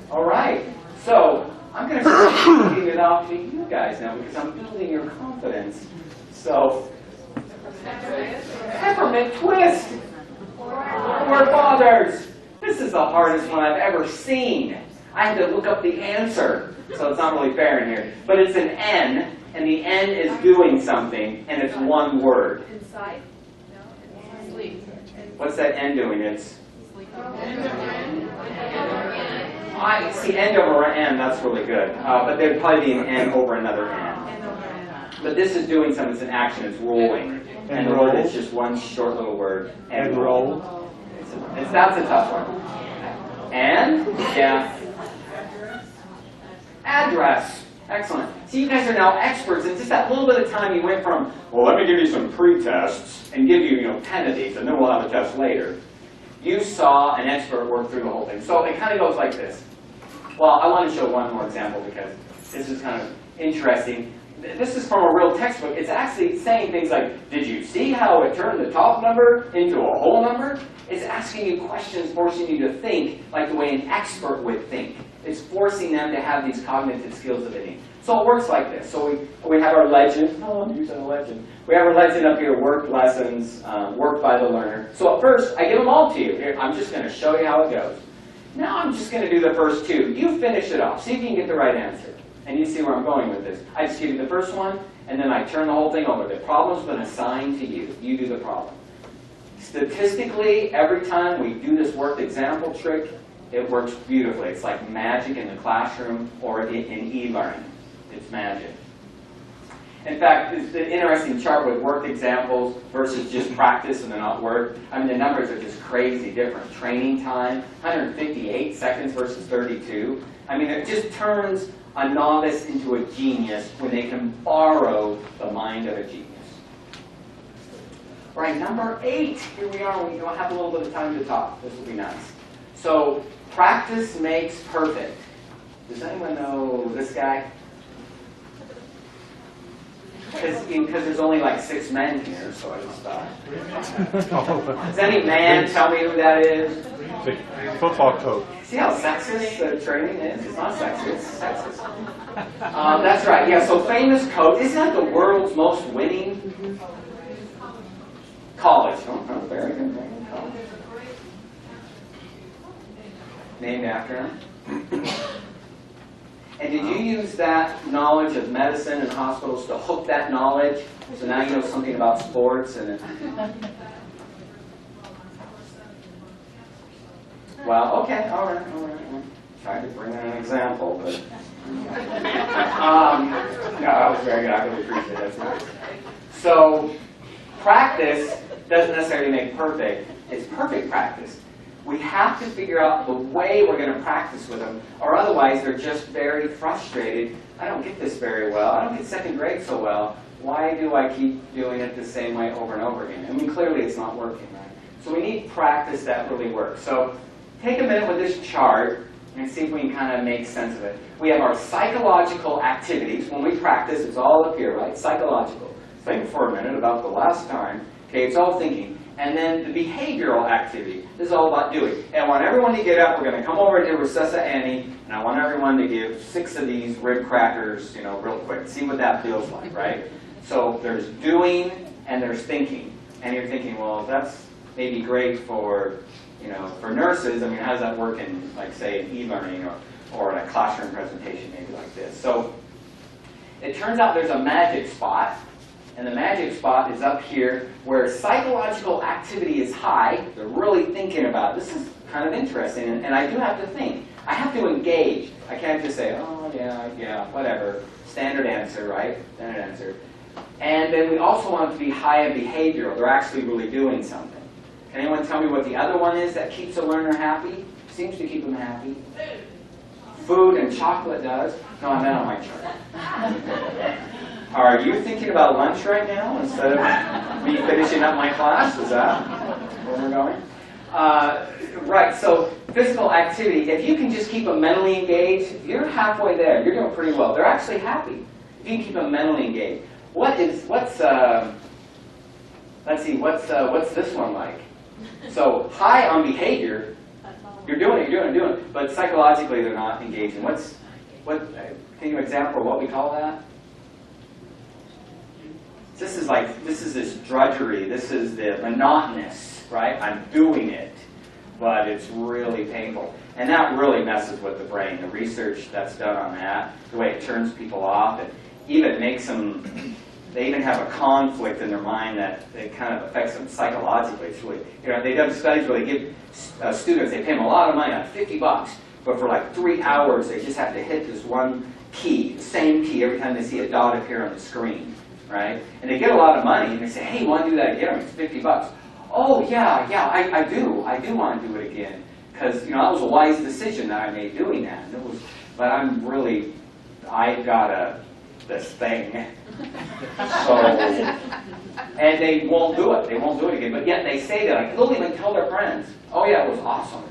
All right. So I'm going to start giving it off to you guys now because I'm building your confidence. So, peppermint twist. Four fathers. This is the hardest one I've ever seen. I had to look up the answer, so it's not really fair in here. But it's an N, and the N is doing something, and it's one word. Inside? No, sleep. What's that N doing? It's I see end over N, that's really good. But there'd probably be an N over another N. But this is doing something, it's an action, it's rolling. And roll is just one short little word. And roll. That's a tough one. And, yeah. Address. Excellent. So you guys are now experts in just that little bit of time you went from, well, let me give you some pre-tests and give you, 10 of these, and then we'll have a test later. You saw an expert work through the whole thing. So it kind of goes like this. Well, I want to show one more example because this is kind of interesting. This is from a real textbook. It's actually saying things like, did you see how it turned the top number into a whole number? It's asking you questions, forcing you to think like the way an expert would think. It's forcing them to have these cognitive skills that they need. So it works like this. So we have our legend. Oh, I'm using a legend. We have our legend up here, worked lessons, worked by the learner. So at first, I give them all to you. Here, I'm just going to show you how it goes. Now I'm just going to do the first 2. You finish it off. See if you can get the right answer. And you see where I'm going with this. I just give you the first one, and then I turn the whole thing over. The problem's been assigned to you. You do the problem. Statistically, every time we do this worked example trick, it works beautifully. It's like magic in the classroom or in e-learning. It's magic. In fact, it's an interesting chart with worked examples versus just practice and they're not worked. I mean, the numbers are just crazy different. Training time, 158 seconds versus 32. I mean, it just turns a novice into a genius when they can borrow the mind of a genius. All right, number 8. Here we are. We don't have a little bit of time to talk. This will be nice. So, practice makes perfect. Does anyone know this guy? Because there's only like 6 men here, so I just thought. Does any man tell me who that is? The football coach. See how sexist the training is? It's not sexist, it's sexist. That's right, yeah, so famous coach. Isn't that the world's most winning college? Oh, very good. College. Named after him. And did you use that knowledge of medicine and hospitals to hook that knowledge? So now you know something about sports and well, okay, all right. Tried to bring in an example, but no, that was very good. I really appreciate it. That's nice. So practice doesn't necessarily make perfect. It's perfect practice. We have to figure out the way we're going to practice with them, or otherwise they're just very frustrated. I don't get this very well. I don't get 2nd grade so well. Why do I keep doing it the same way over and over again? I mean, clearly it's not working, right? So we need practice that really works. So take a minute with this chart and see if we can kind of make sense of it. We have our psychological activities. When we practice, it's all up here, right? Psychological. Think for a minute about the last time. Okay, it's all thinking. And then the behavioral activity. This is all about doing. And I want everyone to get up. We're going to come over to Recessa Annie, and I want everyone to give 6 of these rib crackers, you know, real quick. See what that feels like, right? So there's doing and there's thinking. And you're thinking, well, that's maybe great for, you know, for nurses. I mean, how does that work in, like, say, in e-learning or in a classroom presentation, maybe like this? So it turns out there's a magic spot. And the magic spot is up here where psychological activity is high. They're really thinking about it. This is kind of interesting. And I do have to think. I have to engage. I can't just say, oh, yeah, whatever. Standard answer, right? Standard answer. And then we also want it to be high in behavioral. They're actually really doing something. Can anyone tell me what the other one is that keeps a learner happy? Seems to keep them happy. Food and chocolate does. No, I meant on my chart. Are you thinking about lunch right now instead of me finishing up my class? Is that where we're going? Right, so physical activity, if you can just keep them mentally engaged, you're halfway there. You're doing pretty well. They're actually happy if you can keep them mentally engaged. Let's see, what's this one like? So high on behavior, you're doing it, but psychologically they're not engaging. Can you give an example of what we call that? This is this drudgery. This is the monotonous, right? I'm doing it, but it's really painful. And that really messes with the brain. The research that's done on that, the way it turns people off, it even makes them, they even have a conflict in their mind that it kind of affects them psychologically. It's really, you know, they've done studies where they give students, they pay them a lot of money, like $50, but for like 3 hours they just have to hit this one key, the same key every time they see a dot appear on the screen. Right? And they get a lot of money, and they say, hey, you want to do that again? It's $50. Oh, yeah, I do. I do want to do it again. Because, you know, that was a wise decision that I made doing that. And but I got this thing. So, and they won't do it. They won't do it again. But yet they say that. Like, they'll even tell their friends, oh, yeah, it was awesome.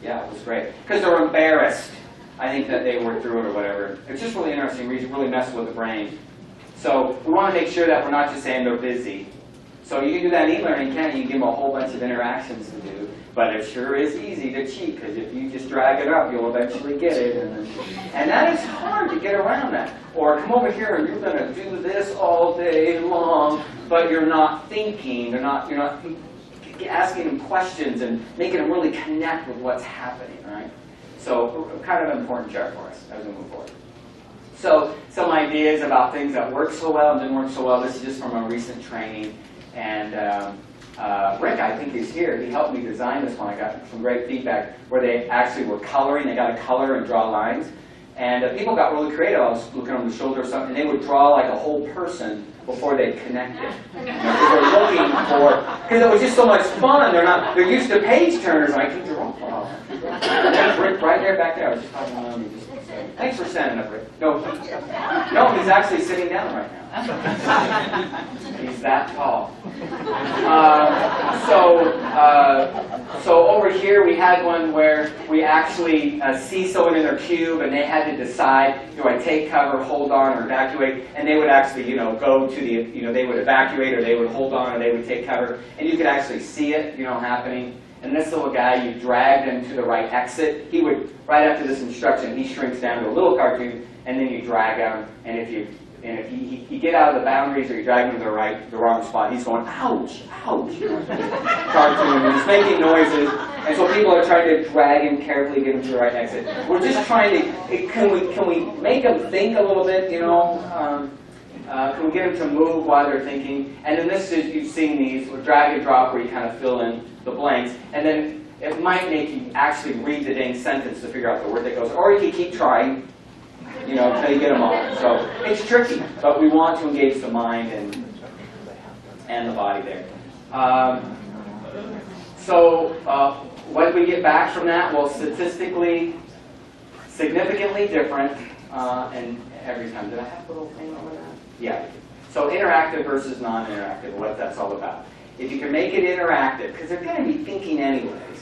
Yeah, it was great. Because they're embarrassed, I think, that they worked through it or whatever. It's just really interesting. We really mess with the brain. So we want to make sure that we're not just saying they're busy. So you can do that in e-learning, can't you? You can give them a whole bunch of interactions to do. But it sure is easy to cheat, because if you just drag it up, you'll eventually get it. And that is hard to get around that. Or come over here and you're going to do this all day long, but you're not thinking. You're not asking them questions and making them really connect with what's happening, right? So kind of an important chart for us as we move forward. So some ideas about things that work so well and didn't work so well. This is just from a recent training. And Rick, I think, is here. He helped me design this one. I got some great feedback where they actually were coloring. They got to color and draw lines. And people got really creative. I was looking on the shoulder or something, and they would draw like a whole person before they connected. Because they're looking for, because it was just so much fun. They're used to page turners. I can draw. There's Rick right there, back there. I was just talking about him. Thanks for standing up, Rick. No, he's actually sitting down right now. He's that tall. So over here we had one where we actually see someone in their cube and they had to decide, do I take cover, hold on, or evacuate? And they would actually, go to the, they would evacuate, or they would hold on, or they would take cover. And you could actually see it, happening. And this little guy, you dragged him to the right exit. He would, right after this instruction, he shrinks down to a little cartoon, and then you drag him. And if you get out of the boundaries, or you drag him to the wrong spot, he's going, ouch, ouch. Cartoon, and he's making noises. And so people are trying to drag him carefully, get him to the right exit. We're just trying to, can we make them think a little bit, can we get them to move while they're thinking? And then this is, you've seen these, with drag and drop, where you kind of fill in the blanks. And then it might make you actually read the dang sentence to figure out the word that goes. Or you can keep trying, until you get them all. So it's tricky, but we want to engage the mind and the body there. What did we get back from that? Well, statistically, significantly different, and every time. Did I have a little thing over that? Yeah. So interactive versus non-interactive, what that's all about. If you can make it interactive, because they're going to be thinking anyways,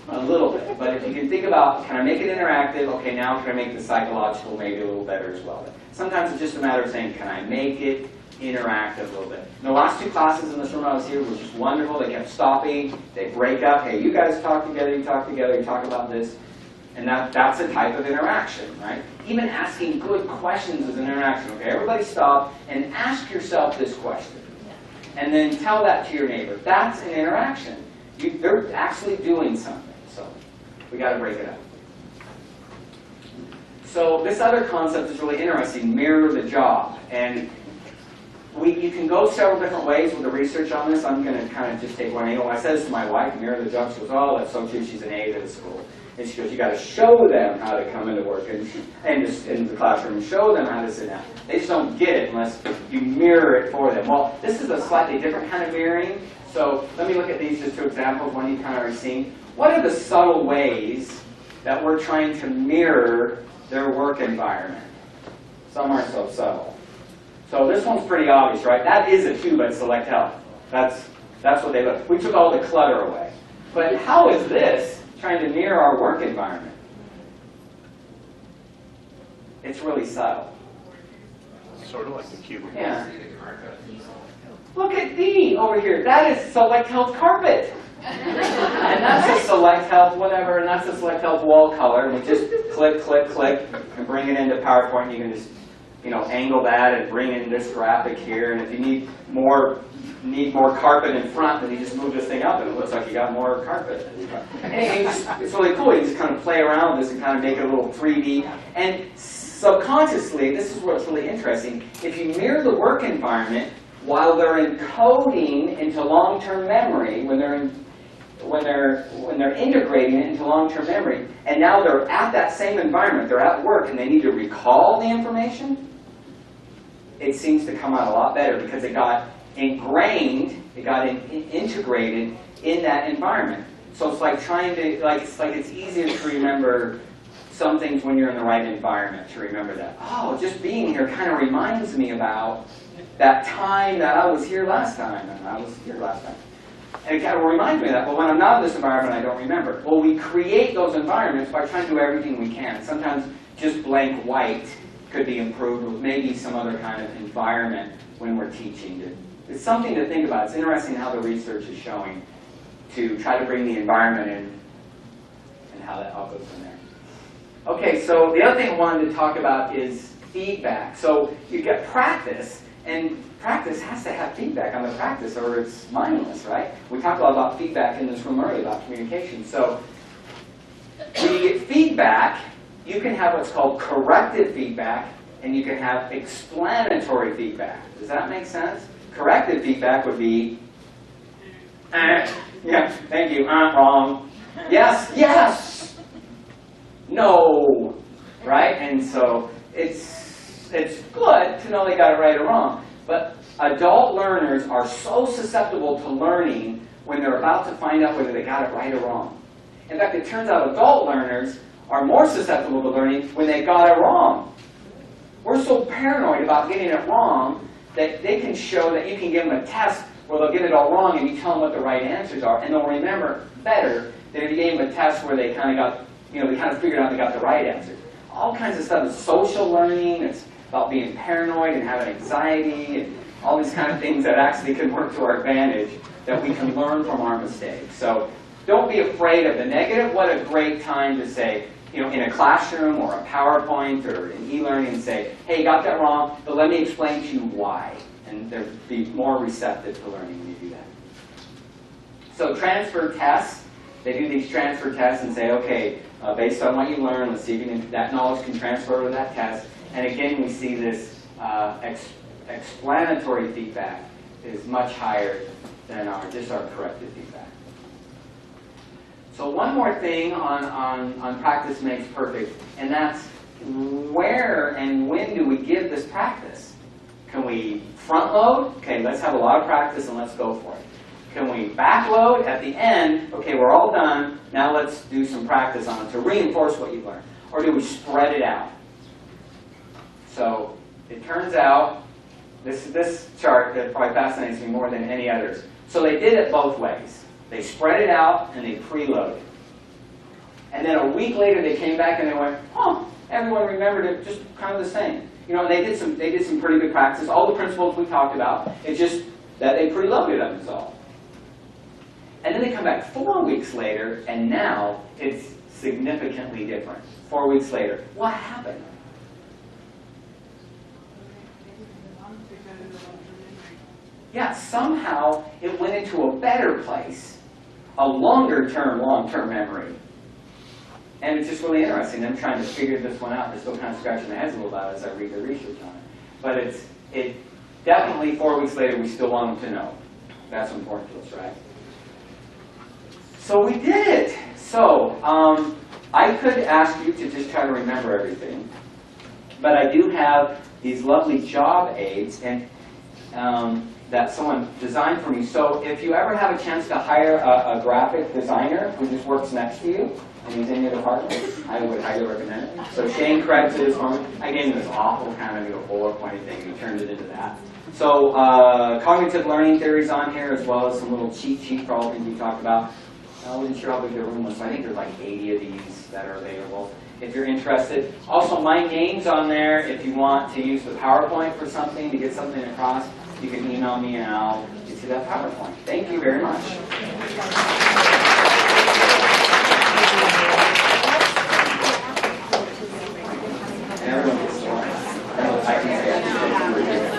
a little bit. But if you can think about, can I make it interactive? Okay, now can I make the psychological maybe a little better as well? But sometimes it's just a matter of saying, can I make it interactive a little bit? The last 2 classes in this room I was here were just wonderful. They kept stopping. They break up. Hey, you guys talk together, you talk about this. And that's a type of interaction, right? Even asking good questions is an interaction. Okay, everybody stop and ask yourself this question. And then tell that to your neighbor. That's an interaction. They're actually doing something. So we got to break it up. So this other concept is really interesting, mirror the job. And you can go several different ways with the research on this. I'm going to kind of just take one angle. When I said this to my wife, mirror the job, she goes, oh, that's so true. She's an aide at a school. And she goes, you got to show them how to come into work and just in the classroom, show them how to sit down. They just don't get it unless you mirror it for them. Well, this is a slightly different kind of mirroring. So let me look at these just 2 examples, one you've kind of already seen. What are the subtle ways that we're trying to mirror their work environment? Some are so subtle. So this one's pretty obvious, right? That is a 2 at Select Health. That's what they look. We took all the clutter away. But how is this trying to mirror our work environment? It's really subtle. Sort of like the cubicle. Yeah. Look at D over here. That is Select Health carpet. And that's a Select Health whatever, and that's a Select Health wall color. And we just click, click, click, and bring it into PowerPoint. You can just, angle that and bring in this graphic here. And if you need more carpet in front, then you just move this thing up, and it looks like you got more carpet. Anyway, it's really cool. You just kind of play around with this and kind of make it a little 3D. And subconsciously, this is what's really interesting. If you mirror the work environment while they're encoding into long-term memory, when they're integrating it into long-term memory, and now they're at that same environment, they're at work, and they need to recall the information, it seems to come out a lot better because it got ingrained, it got integrated in that environment. So it's like trying to, it's easier to remember some things when you're in the right environment, to remember that. Oh, just being here kind of reminds me about that time that I was here last time, and I was here last time. And it kind of reminds me of that, but when I'm not in this environment, I don't remember. Well, we create those environments by trying to do everything we can. Sometimes just blank white could be improved with maybe some other kind of environment when we're teaching it. It's something to think about. It's interesting how the research is showing to try to bring the environment in and how that all goes from there. Okay, so the other thing I wanted to talk about is feedback. So you get practice, and practice has to have feedback on the practice or it's mindless, right? We talked a lot about feedback in this room earlier, about communication. So when you get feedback, you can have what's called corrective feedback, and you can have explanatory feedback. Does that make sense? Corrective feedback would be, yeah, thank you, wrong. Yes, yes, no, right? And so it's good to know they got it right or wrong, but adult learners are so susceptible to learning when they're about to find out whether they got it right or wrong. In fact, it turns out adult learners are more susceptible to learning when they got it wrong. We're so paranoid about getting it wrong that they can show that you can give them a test where they'll get it all wrong and you tell them what the right answers are, and they'll remember better than if you gave them a test where they kind of got, they kind of figured out they got the right answer. All kinds of stuff. It's social learning. It's about being paranoid and having anxiety and all these kind of things that actually can work to our advantage, that we can learn from our mistakes. So don't be afraid of the negative. What a great time to say, in a classroom or a PowerPoint or in eLearning, and say, hey, you got that wrong, but let me explain to you why. And they'll be more receptive to learning when you do that. So transfer tests, they do these transfer tests and say, okay, based on what you learn, let's see if that knowledge can transfer to that test. And again, we see this explanatory feedback is much higher than just our corrective feedback. So one more thing on practice makes perfect, and that's where and when do we give this practice? Can we front load? Okay, let's have a lot of practice and let's go for it. Can we back load at the end? Okay, we're all done. Now let's do some practice on it to reinforce what you've learned. Or do we spread it out? So it turns out, this chart that probably fascinates me more than any others. So they did it both ways. They spread it out and they preloaded. And then a week later they came back and they went, oh, everyone remembered it just kind of the same. You know, they did some pretty good practice. All the principles we talked about, it's just that they preloaded them is all. And then they come back 4 weeks later, and now it's significantly different. 4 weeks later. What happened? Yeah, somehow it went into a better place, a longer-term, long-term memory. And it's just really interesting. I'm trying to figure this one out. They're still kind of scratching their heads a little about it as I read the research on it. But it definitely 4 weeks later, we still want them to know. That's important to us, right? So we did it. So I could ask you to just try to remember everything. But I do have these lovely job aids and that someone designed for me. So if you ever have a chance to hire a graphic designer who just works next to you, and he's in your department, I would highly recommend it. So Shane Krebs did this for me. I gave him this awful kind of bullet pointed thing. He turned it into that. So cognitive learning theories on here, as well as some little cheat sheet for all the things we talked about. I wasn't sure how big the room was, so I think there's like 80 of these that are available if you're interested. Also, my name's on there if you want to use the PowerPoint for something, to get something across. You can email me and I'll get you that PowerPoint. Thank you very much. And everyone gets to learn. I can say I can do it.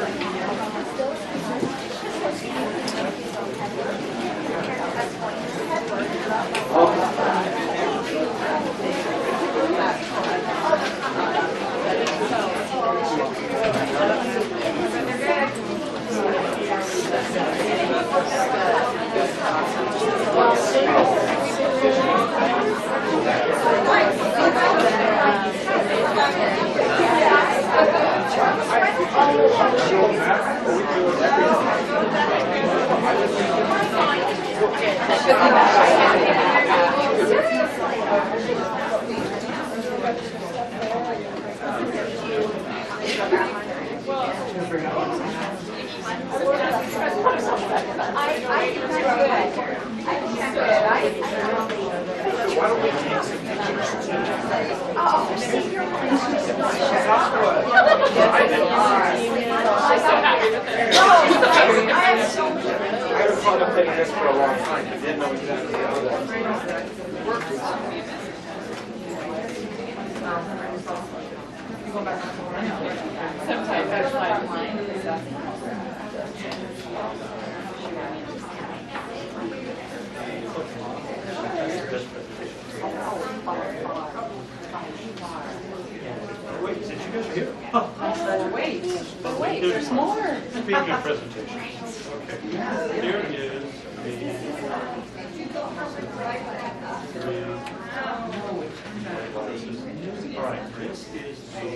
I was contemplating this for a long time. I didn't know exactly how that Wait, did you guys hear? Wait, there's more. Speaking of presentations, okay, here is the. All right, this is the.